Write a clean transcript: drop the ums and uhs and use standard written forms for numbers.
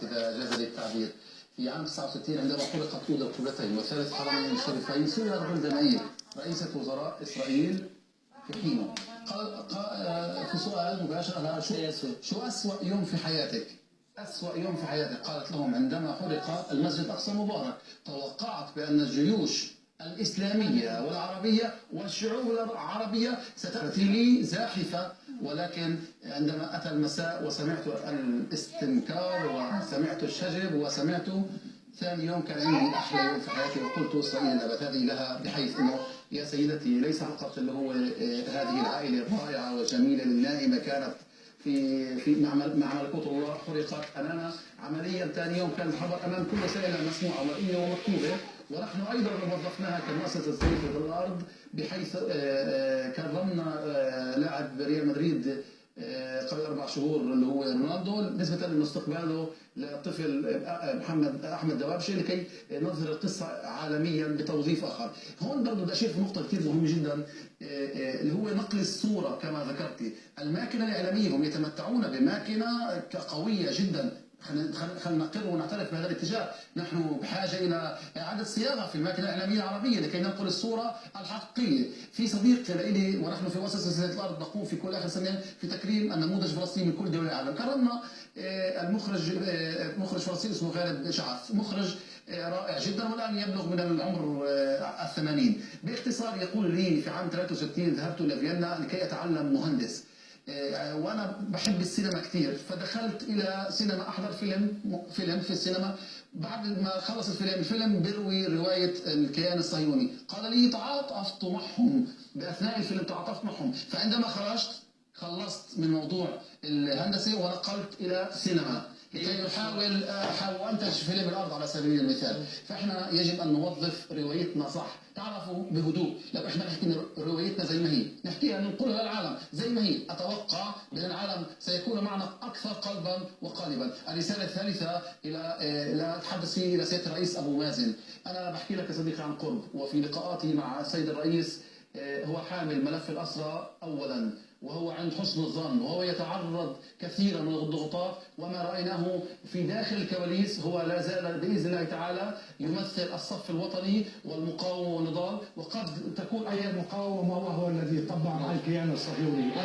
إذا جاز لي التعبير. في عام 69 عندما خلقت أولى القبلتين وثالث حرمين الشريفين، سئل جولدا مائير رئيسة وزراء إسرائيل في حينه، قال في سؤال مباشر لها: شو أسوأ يوم في حياتك؟ أسوأ يوم في حياتك. قالت لهم: عندما حرق المسجد الأقصى المبارك. توقعت بأن الجيوش الإسلامية والعربية والشعوب العربية ستأتي لي زاحفة، ولكن عندما أتى المساء وسمعت الاستنكار وسمعت الشجب وسمعت ثاني يوم، كان عندي أحلى يوم في حياتي، وقلت: إسرائيل نبت هذه لها، بحيث أنه يا سيدتي ليس فقط اللي هو هذه العائلة الرائعة والجميلة النائمة كانت في مع ملكوت الله حرقت أمامنا عمليا. ثاني يوم كان الخبر أمام كل وسائل مسموعة ومرئية ومكتوبة، ونحن أيضا وظفناها كمؤسسة سيف الأرض، بحيث كرمنا لاعب ريال مدريد قبل 4 شهور اللي هو رونالدو، نسبة لاستقباله للطفل أحمد دوابشة، لكي نظهر القصة عالميا بتوظيف آخر. هون برضه بدي أشير في نقطة كثير مهمة جدا، اللي هو نقل الصورة. كما ذكرتي، الماكنة الإعلامية هم يتمتعون بماكنة قوية جدا. خلينا نقر ونعترف بهذا الاتجاه. نحن بحاجه الى اعاده صياغه في الماكينه الاعلاميه العربيه لكي ننقل الصوره الحقيقيه. في صديق لي ونحن في مؤسسه سيد الارض نقوم في كل اخر سنه في تكريم النموذج الفلسطيني من كل دول العالم. كرمنا مخرج فلسطيني اسمه غالب شعف، مخرج رائع جدا والان يبلغ من العمر 80. باختصار يقول لي: في عام 63 ذهبت الى فيينا لكي اتعلم مهندس، وانا بحب السينما كثير، فدخلت الى سينما احضر فيلم في السينما. بعد ما خلص الفيلم بيروي روايه الكيان الصهيوني. قال لي: تعاطفت معهم باثناء الفيلم، تعاطفت معهم. فعندما خلصت من موضوع الهندسه ونقلت الى سينما لكي احاول انتج فيلم الارض على سبيل المثال. فاحنا يجب ان نوظف روايتنا صح. تعرفوا بهدوء، لو احنا نحكي روايتنا زي ما هي، نحكيها ننقلها للعالم زي ما هي، اتوقع بان العالم سيكون معنا اكثر قلبا وقالبا. الرساله الثالثه لا اتحدث فيه الى سياده الرئيس ابو مازن. انا بحكي لك يا صديقي عن قرب، وفي لقاءاتي مع السيد الرئيس هو حامل ملف الأسرى أولا، وهو عند حسن الظن، وهو يتعرض كثيرا من الضغوطات، وما رأيناه في داخل الكواليس هو لا زال بإذن الله تعالى يمثل الصف الوطني والمقاومة والنضال. وقد تكون أي المقاومة وهو الذي طبع مع الكيان الصهيوني.